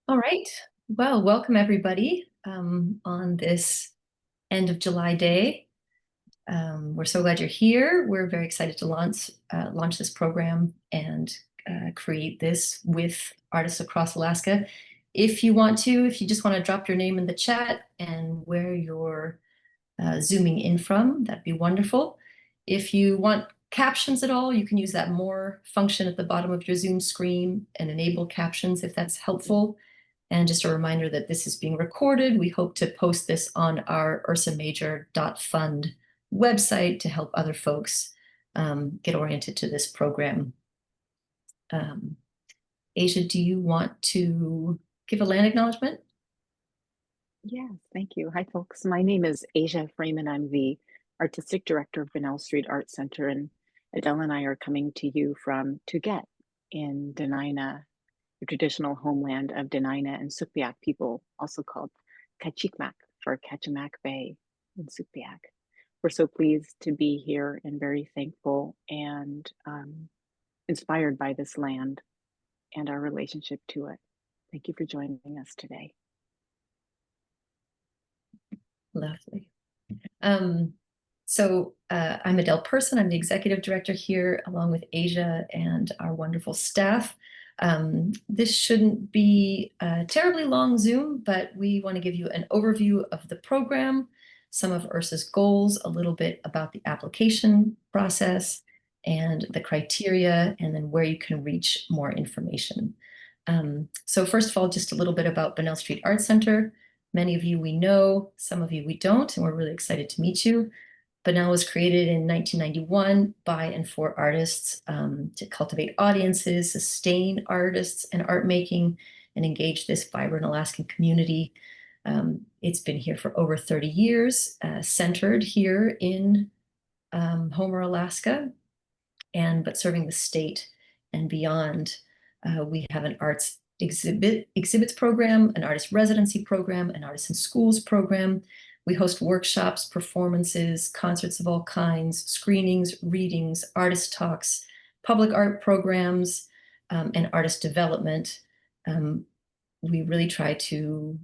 All right. Well, welcome everybody on this end of July day. We're so glad you're here. We're very excited to launch this program and create this with artists across Alaska. If you just want to drop your name in the chat and where you're zooming in from, that'd be wonderful. If you want captions at all, you can use that more function at the bottom of your Zoom screen and enable captions if that's helpful. And just a reminder that this is being recorded. We hope to post this on our ursamajor.fund website to help other folks get oriented to this program. Asia, do you want to give a land acknowledgement? Yes, thank you. Hi, folks. My name is Asia Freeman. I'm the Artistic Director of Bunnell Street Art Center, and Adele and I are coming to you from Tuget in Dena'ina, the traditional homeland of Dena'ina and Sugpiaq people, also called Kachikmak for Kachemak Bay in Sugpiaq. We're so pleased to be here and very thankful and inspired by this land and our relationship to it. Thank you for joining us today. Lovely. I'm Adele Person. I'm the executive director here, along with Asia and our wonderful staff. This shouldn't be a terribly long Zoom, but we want to give you an overview of the program, some of Ursa's goals, a little bit about the application process and the criteria, and then where you can reach more information. So first of all, just a little bit about Bunnell Street Art Center. Many of you we know, some of you we don't, and we're really excited to meet you. Bunnell was created in 1991 by and for artists to cultivate audiences, sustain artists and art making, and engage this vibrant Alaskan community. It's been here for over 30 years, centered here in Homer, Alaska, but serving the state and beyond. We have an arts exhibits program, an artist residency program, an artist in schools program. We host workshops, performances, concerts of all kinds, screenings, readings, artist talks, public art programs, and artist development. We really try to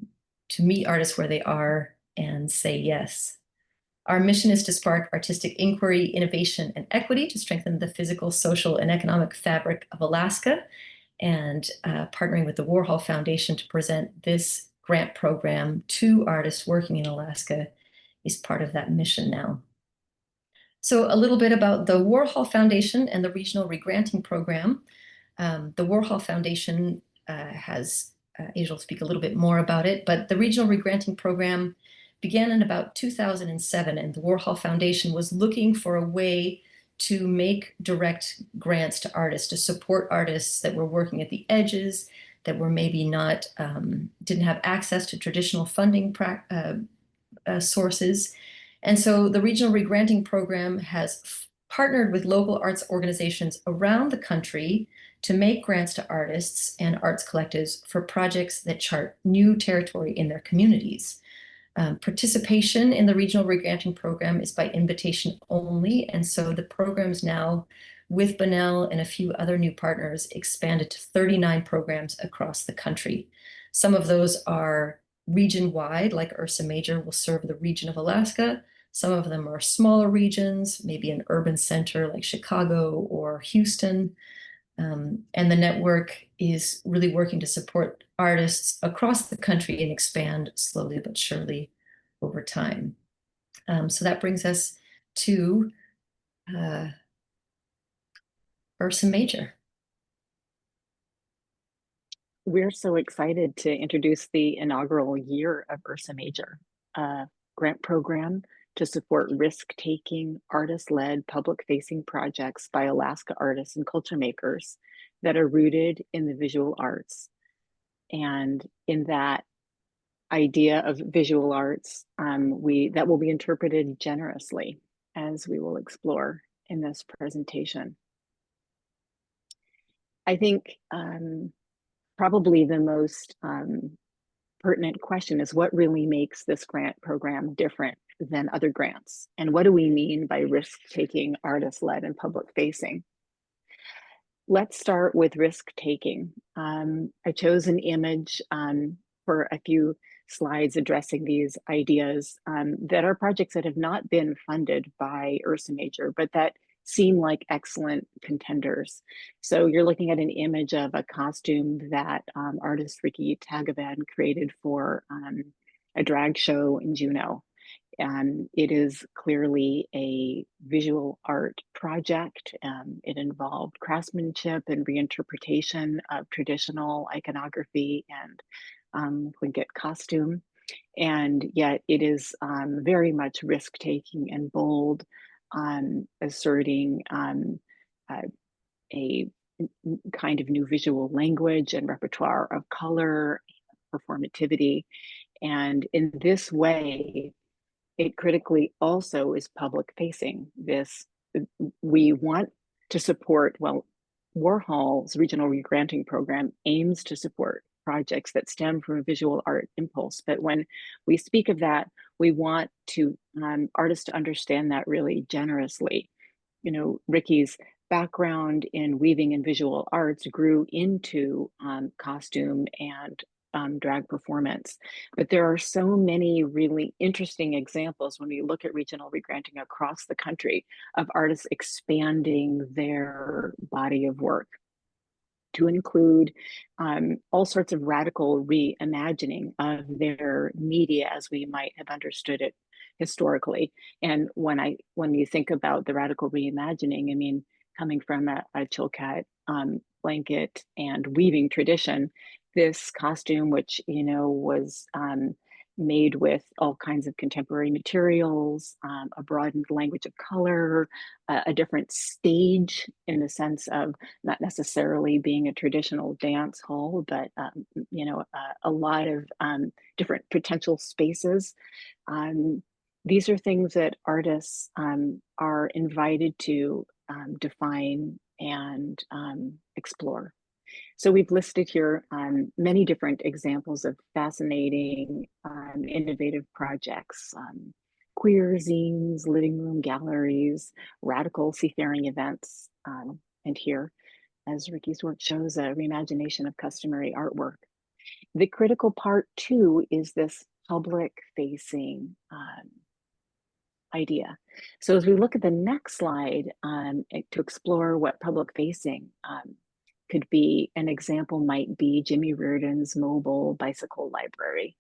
meet artists where they are and say yes. Our mission is to spark artistic inquiry, innovation, and equity to strengthen the physical, social, and economic fabric of Alaska, and partnering with the Warhol Foundation to present this grant program to artists working in Alaska is part of that mission now. So a little bit about the Warhol Foundation and the Regional Regranting Program. The Warhol Foundation Asia will speak a little bit more about it, but the Regional Regranting Program began in about 2007, and the Warhol Foundation was looking for a way to make direct grants to artists, to support artists that were working at the edges, that were maybe not, didn't have access to traditional funding sources. And so the Regional Regranting Program has partnered with local arts organizations around the country to make grants to artists and arts collectives for projects that chart new territory in their communities. Participation in the Regional Regranting Program is by invitation only, and so the program's now, with Bunnell and a few other new partners, expanded to 39 programs across the country. Some of those are region-wide, like Ursa Major will serve the region of Alaska. Some of them are smaller regions, maybe an urban center like Chicago or Houston. And the network is really working to support artists across the country and expand slowly but surely over time. So that brings us to Ursa Major. We're so excited to introduce the inaugural year of Ursa Major, a grant program to support risk-taking, artist-led, public-facing projects by Alaska artists and culture makers that are rooted in the visual arts. And in that idea of visual arts, that will be interpreted generously, as we will explore in this presentation. I think probably the most pertinent question is what really makes this grant program different than other grants? And what do we mean by risk-taking, artist-led, and public-facing? let's start with risk taking. I chose an image for a few slides addressing these ideas that are projects that have not been funded by Ursa Major, but that seem like excellent contenders. So you're looking at an image of a costume that artist Ricky Tagavan created for a drag show in Juneau. It is clearly a visual art project. It involved craftsmanship and reinterpretation of traditional iconography and Tlingit costume. And yet it is very much risk taking and bold, asserting uh, a kind of new visual language and repertoire of color, performativity. And in this way, it critically also is public facing. This, we want to support, well, Warhol's regional regranting program aims to support projects that stem from a visual art impulse. But when we speak of that, we want to artists to understand that really generously. You know, Ricky's background in weaving and visual arts grew into costume and drag performance. But there are so many really interesting examples when we look at regional regranting across the country of artists expanding their body of work to include all sorts of radical reimagining of their media as we might have understood it historically. And when you think about the radical reimagining, I mean, coming from a Chilkat blanket and weaving tradition, this costume, which was made with all kinds of contemporary materials, a broadened language of color, a different stage in the sense of not necessarily being a traditional dance hall, but a lot of different potential spaces. Um, these are things that artists are invited to define and explore. So we've listed here many different examples of fascinating, innovative projects, queer zines, living room galleries, radical seafaring events, and here, as Ricky's work shows, a reimagination of customary artwork. The critical part too is this public facing idea. So as we look at the next slide to explore what public facing could be, an example might be Jimmy Reardon's mobile bicycle library.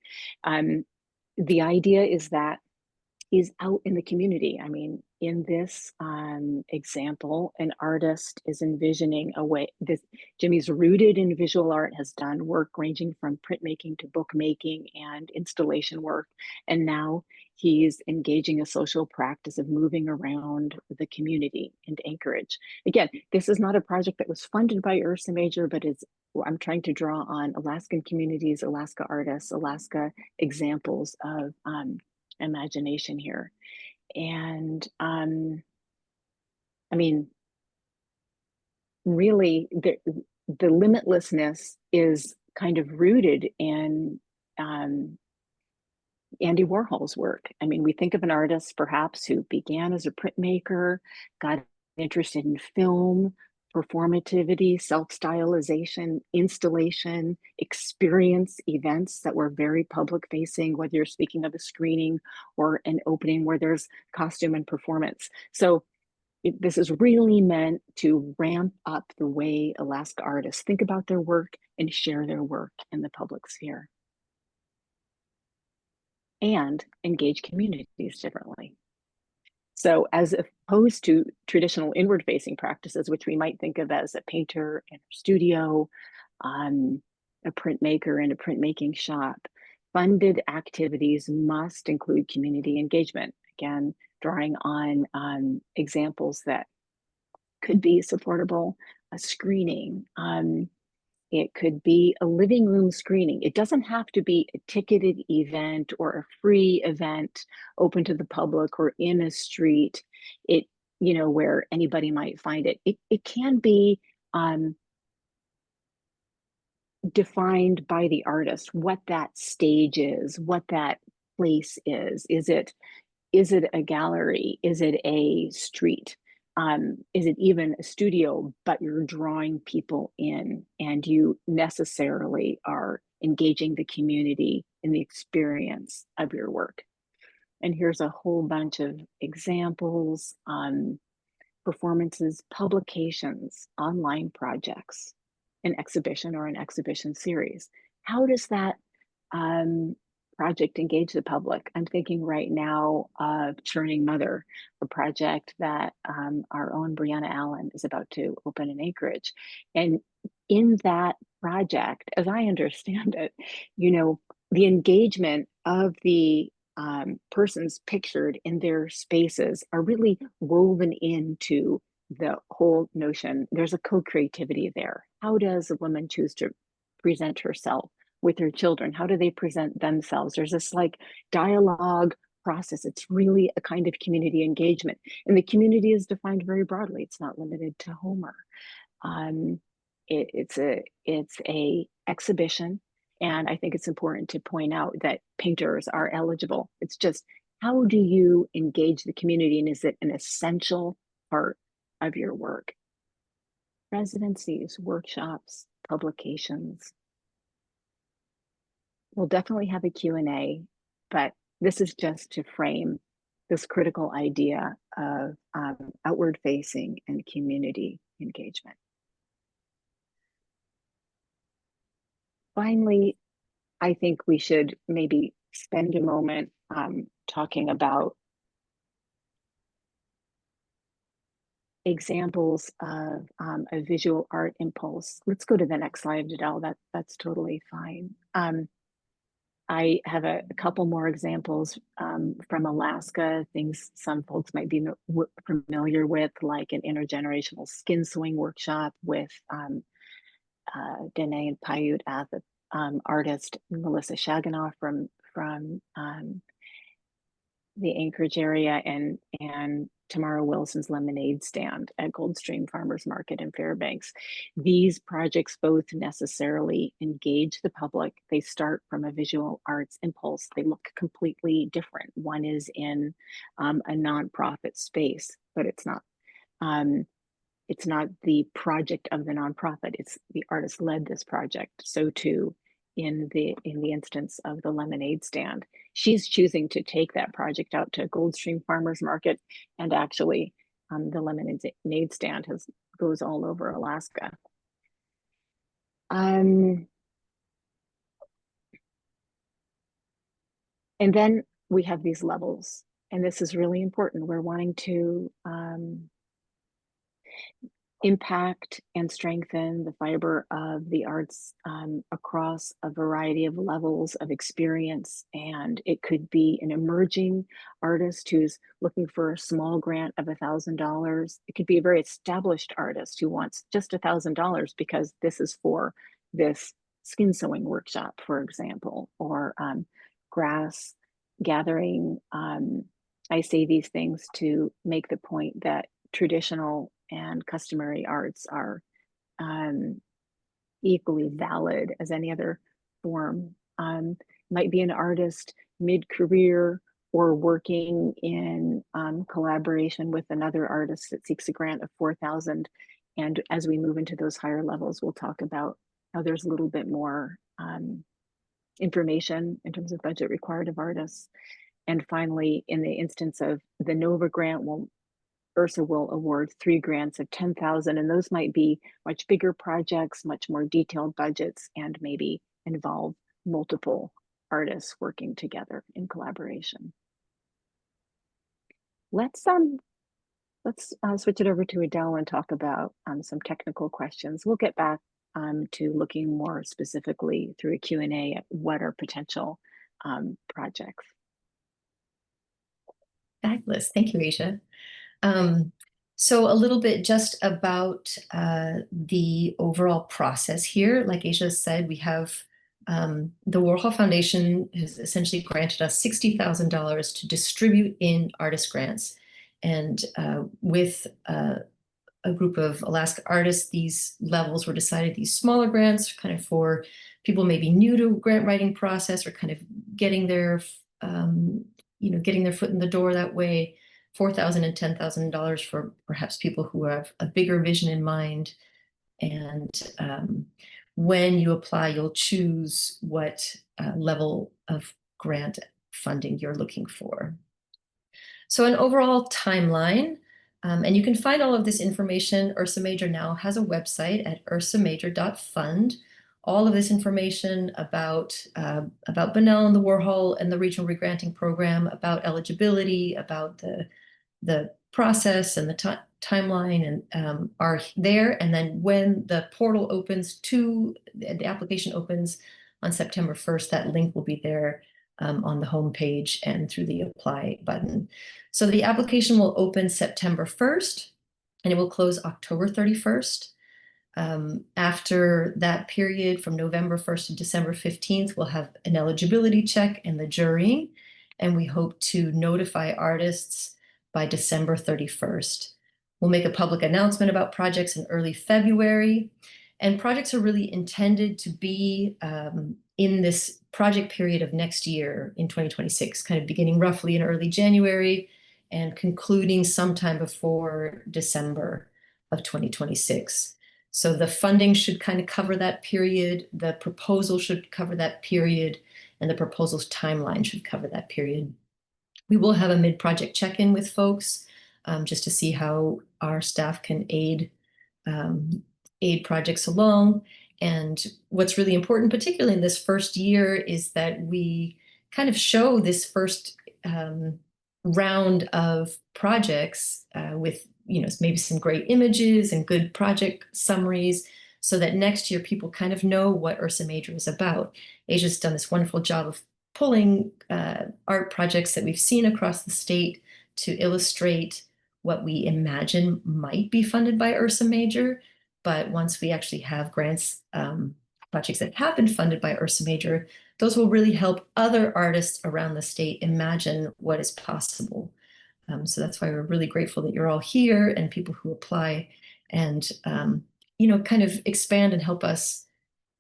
The idea is that is out in the community. I mean, in this example, an artist is envisioning a way. Jimmy's rooted in visual art, has done work ranging from printmaking to bookmaking and installation work, and now he's engaging a social practice of moving around the community in Anchorage. Again, this is not a project that was funded by Ursa Major, but I'm trying to draw on Alaskan communities, Alaska artists, Alaska examples of imagination here. And I mean, really, the limitlessness is kind of rooted in Andy Warhol's work. I mean, we think of an artist perhaps who began as a printmaker, got interested in film, performativity, self-stylization, installation, experience events that were very public facing, whether you're speaking of a screening or an opening where there's costume and performance. So this is really meant to ramp up the way Alaska artists think about their work and share their work in the public sphere and engage communities differently. So as opposed to traditional inward facing practices, which we might think of as a painter in a studio, a printmaker in a printmaking shop, funded activities must include community engagement. Again, drawing on examples that could be supportable, a screening, it could be a living room screening. It doesn't have to be a ticketed event or a free event open to the public or in a street, where anybody might find it. It can be defined by the artist, what that stage is, what that place is. Is it a gallery? Is it a street? is it even a studio, but you're drawing people in and you necessarily are engaging the community in the experience of your work. And here's a whole bunch of examples: performances, publications, online projects, an exhibition or an exhibition series. How does that um, project engage the public? I'm thinking right now of Churning Mother, a project that our own Brianna Allen is about to open in Anchorage. And in that project, as I understand it, the engagement of the persons pictured in their spaces are really woven into the whole notion. There's a co-creativity there. How does a woman choose to present herself with her children? How do they present themselves? There's this like dialogue process. It's really a kind of community engagement. And the community is defined very broadly. It's not limited to Homer. Um, it's a exhibition, and I think it's important to point out that painters are eligible. It's just, how do you engage the community, and is it an essential part of your work? Residencies, workshops, publications. We'll definitely have a Q&A, but this is just to frame this critical idea of outward facing and community engagement. Finally, I think we should maybe spend a moment talking about examples of a visual art impulse. Let's go to the next slide, Adele. That's totally fine. I have a couple more examples from Alaska, things some folks might be familiar with, like an intergenerational skin sewing workshop with Dene and Paiute artist Melissa Shaganoff from the Anchorage area, and Tamara Wilson's lemonade stand at Goldstream Farmers Market in Fairbanks. These projects both necessarily engage the public. They start from a visual arts impulse. They look completely different. One is in a nonprofit space, but it's not the project of the nonprofit. It's the artist led this project. So too in the instance of the lemonade stand, she's choosing to take that project out to Goldstream Farmers Market, and actually the lemonade stand goes all over Alaska. And then we have these levels, and this is really important. We're wanting to impact and strengthen the fiber of the arts across a variety of levels of experience. And it could be an emerging artist who's looking for a small grant of $1,000. It could be a very established artist who wants just $1,000 because this is for this skin sewing workshop, for example, or grass gathering. I say these things to make the point that traditional and customary arts are equally valid as any other form. Might be an artist mid-career or working in collaboration with another artist that seeks a grant of $4,000. And as we move into those higher levels, we'll talk about how there's a little bit more information in terms of budget required of artists. And finally, in the instance of the NOVA grant, Ursa will award 3 grants of $10,000, and those might be much bigger projects, much more detailed budgets, and maybe involve multiple artists working together in collaboration. Let's switch it over to Adele and talk about some technical questions. We'll get back to looking more specifically through a Q&A at what are potential projects. Fabulous. Thank you, Asia. So a little bit just about the overall process here. Like Asia said, we have the Warhol Foundation has essentially granted us $60,000 to distribute in artist grants. And with a group of Alaska artists, these levels were decided, these smaller grants kind of for people maybe new to grant writing process or kind of getting their, getting their foot in the door that way. $4,000 and $10,000 for perhaps people who have a bigger vision in mind. And when you apply, you'll choose what level of grant funding you're looking for. So an overall timeline, and you can find all of this information. Ursa Major now has a website at ursamajor.fund. All of this information about Bunnell and the Warhol and the Regional Regranting Program, about eligibility, about the process and the timeline, and are there. And then when the portal opens the application opens on September 1st, that link will be there on the home page and through the apply button. So the application will open September 1st and it will close October 31st. After that period, from November 1st to December 15th, we'll have an eligibility check and the jury, and we hope to notify artists by December 31st. We'll make a public announcement about projects in early February, and projects are really intended to be in this project period of next year in 2026, kind of beginning roughly in early January and concluding sometime before December of 2026. So the funding should kind of cover that period, the proposal should cover that period, and the proposal's timeline should cover that period. We will have a mid-project check-in with folks just to see how our staff can aid projects along. And what's really important, particularly in this first year, is that we kind of show this first round of projects with maybe some great images and good project summaries, so that next year people kind of know what Ursa Major is about. Asia's done this wonderful job of pulling art projects that we've seen across the state to illustrate what we imagine might be funded by Ursa Major. But once we actually have grants, projects that have been funded by Ursa Major, those will really help other artists around the state imagine what is possible. So that's why we're really grateful that you're all here and people who apply and, kind of expand and help us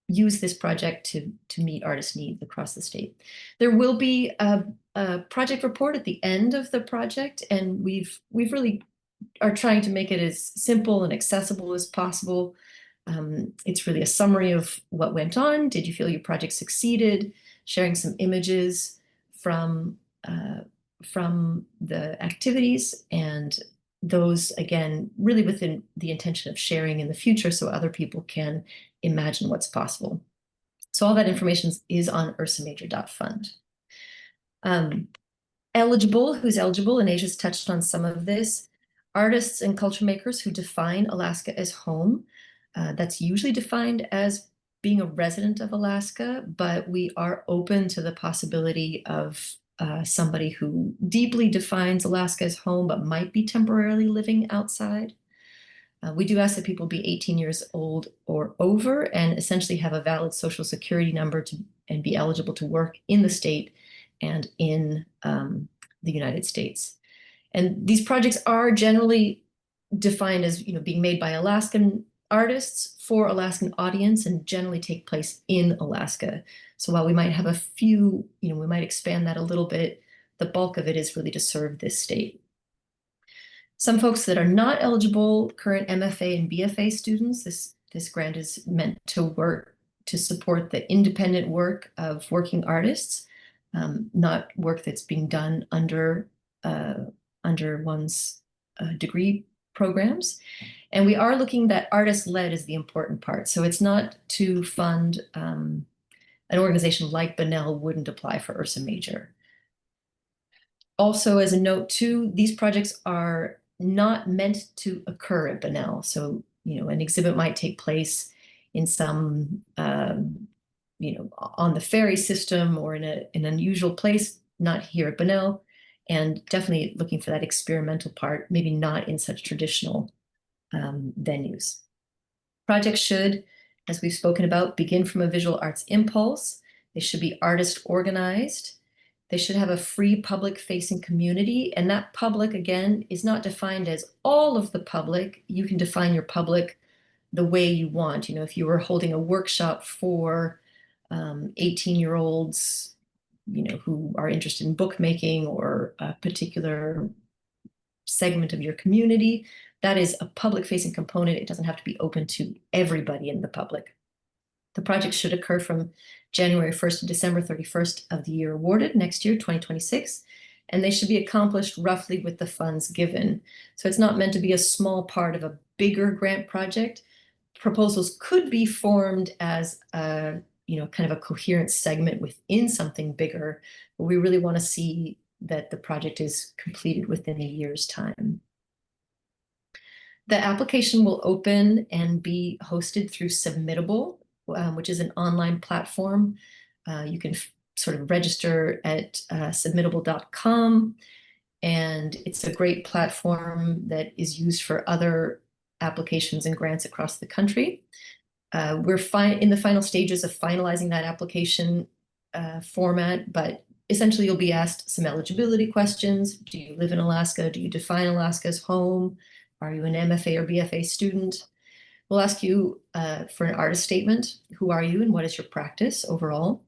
use this project to meet artist needs across the state. There will be a project report at the end of the project, and we've really are trying to make it as simple and accessible as possible. It's really a summary of what went on. Did you feel your project succeeded? Sharing some images from the activities, and those, again, really within the intention of sharing in the future so other people can imagine what's possible. So all that information is on ursamajor.fund. Who's eligible, and Asia's touched on some of this. Artists and culture makers who define Alaska as home. That's usually defined as being a resident of Alaska, but we are open to the possibility of somebody who deeply defines Alaska as home, but might be temporarily living outside. We do ask that people be 18 years old or over and essentially have a valid social security number and be eligible to work in the state and in the United States. And these projects are generally defined as being made by Alaskan artists for Alaskan audience and generally take place in Alaska. So while we might have a few, we might expand that a little bit, the bulk of it is really to serve this state. Some folks that are not eligible, current MFA and BFA students, this grant is meant to support the independent work of working artists, not work that's being done under one's degree programs. And we are looking that artist-led is the important part. So it's not to fund an organization like Bunnell wouldn't apply for Ursa Major. Also, as a note too, these projects are not meant to occur at Bunnell. So, an exhibit might take place in some, on the ferry system or in an unusual place, not here at Bunnell. And definitely looking for that experimental part, maybe not in such traditional venues. Projects should, as we've spoken about, begin from a visual arts impulse. They should be artist organized. They should have a free public-facing community. And that public, again, is not defined as all of the public. You can define your public the way you want. If you were holding a workshop for 18-year-olds, who are interested in bookmaking or a particular segment of your community. That is a public-facing component. It doesn't have to be open to everybody in the public. The project should occur from January 1st to December 31st of the year awarded, next year, 2026, and they should be accomplished roughly with the funds given. So it's not meant to be a small part of a bigger grant project. Proposals could be formed as a, kind of a coherent segment within something bigger, but we really want to see that the project is completed within a year's time. The application will open and be hosted through Submittable, which is an online platform. You can sort of register at submittable.com, and it's a great platform that is used for other applications and grants across the country. We're in the final stages of finalizing that application format, but essentially you'll be asked some eligibility questions. Do you live in Alaska? Do you define Alaska as home? Are you an MFA or BFA student? We'll ask you for an artist statement. Who are you and what is your practice overall?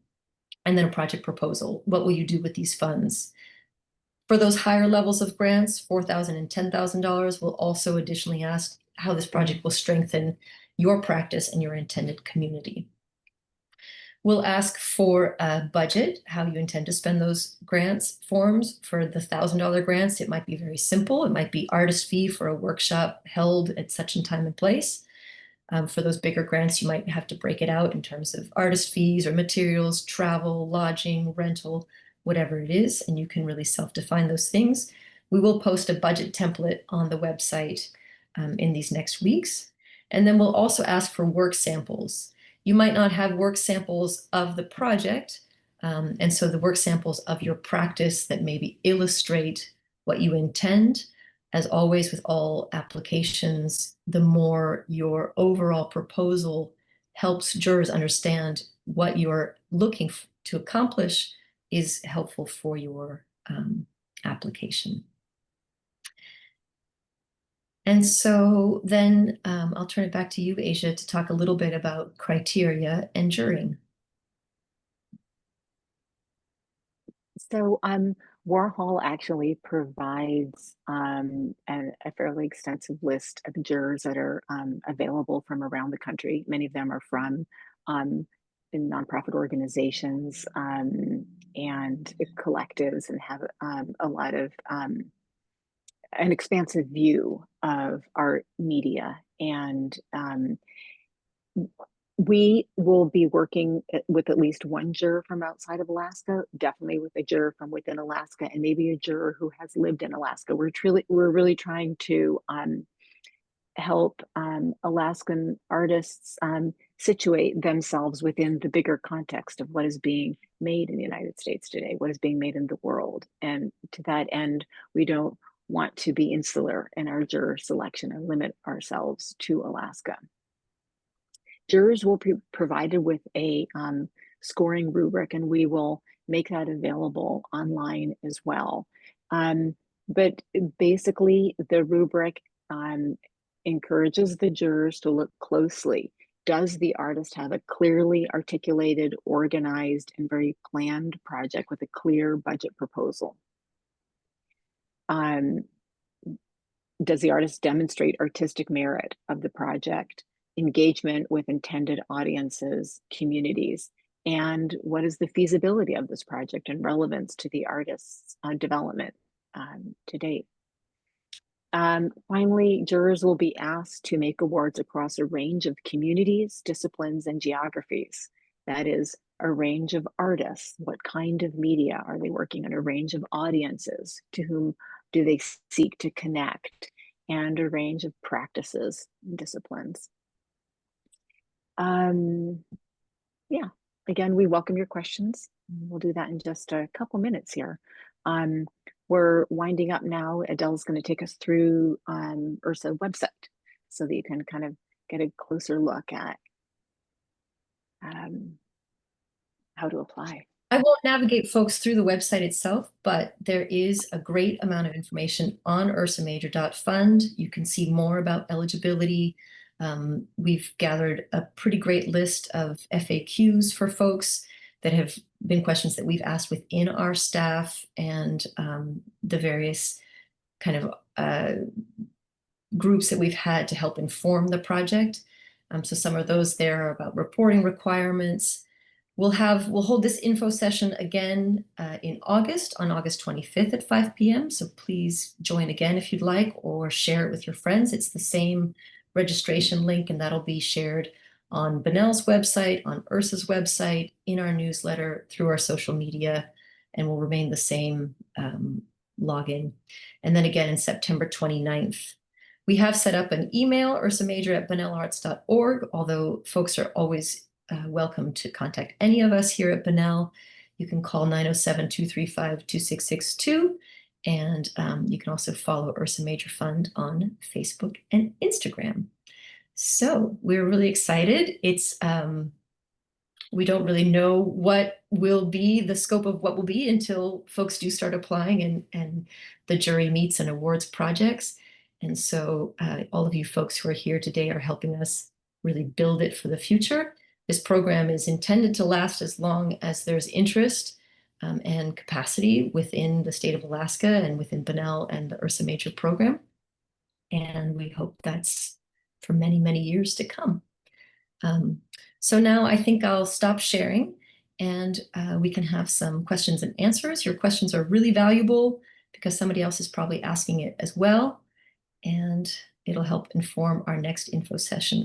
And then a project proposal. What will you do with these funds? For those higher levels of grants, $4,000 and $10,000, we'll also additionally ask how this project will strengthen your practice and your intended community. We'll ask for a budget, how you intend to spend those grants forms. For the $1,000 grants, it might be very simple. It might be artist fee for a workshop held at such and time and place. For those bigger grants, you might have to break it out in terms of artist fees or materials, travel, lodging, rental, whatever it is, and you can really self-define those things. We will post a budget template on the website in these next weeks. And then we'll also ask for work samples. You might not have work samples of the project, and so the work samples of your practice that maybe illustrate what you intend. As always with all applications, the more your overall proposal helps jurors understand what you're looking to accomplish is helpful for your application. And so then I'll turn it back to you, Asia, to talk a little bit about criteria and jurying. So Warhol actually provides a fairly extensive list of jurors that are available from around the country. Many of them are from nonprofit organizations and collectives, and have a lot of an expansive view of art media. And we will be working with at least one juror from outside of Alaska, definitely with a juror from within Alaska, and maybe a juror who has lived in Alaska. We're really trying to help Alaskan artists situate themselves within the bigger context of what is being made in the United States today, what is being made in the world. And to that end, we don't want to be insular in our juror selection and limit ourselves to Alaska. Jurors will be provided with a scoring rubric, and we will make that available online as well. But basically, the rubric encourages the jurors to look closely. Does the artist have a clearly articulated, organized, and very planned project with a clear budget proposal? Does the artist demonstrate artistic merit of the project, engagement with intended audiences, communities, and what is the feasibility of this project and relevance to the artist's development to date? Finally, jurors will be asked to make awards across a range of communities, disciplines, and geographies. That is, a range of artists. What kind of media are they working on? A range of audiences. To whom do they seek to connect? And a range of practices and disciplines. Yeah, again, we welcome your questions. We'll do that in just a couple minutes here. We're winding up now. Adele's going to take us through Ursa website so that you can kind of get a closer look at how to apply. I won't navigate folks through the website itself, but there is a great amount of information on ursamajor.fund. You can see more about eligibility. We've gathered a pretty great list of FAQs for folks that have been questions that we've asked within our staff, and the various kind of groups that we've had to help inform the project. So some of those there are about reporting requirements. We'll hold this info session again in August, on August 25th at 5 p.m. So please join again if you'd like, or share it with your friends. It's the same registration link, and that'll be shared on Bunnell's website, on Ursa's website, in our newsletter, through our social media, and will remain the same login. And then again in September 29th. We have set up an email, ursamajor@bunnellarts.org, although folks are always welcome to contact any of us here at Bunnell. You can call 907-235-2662, and you can also follow Ursa Major Fund on Facebook and Instagram. So we're really excited. We don't really know what will be the scope of what will be until folks do start applying and the jury meets and awards projects. And so all of you folks who are here today are helping us really build it for the future. This program is intended to last as long as there's interest and capacity within the state of Alaska and within Bunnell and the Ursa Major program. And we hope that's for many, many years to come. So now I think I'll stop sharing, and we can have some questions and answers. Your questions are really valuable because somebody else is probably asking it as well, and it'll help inform our next info session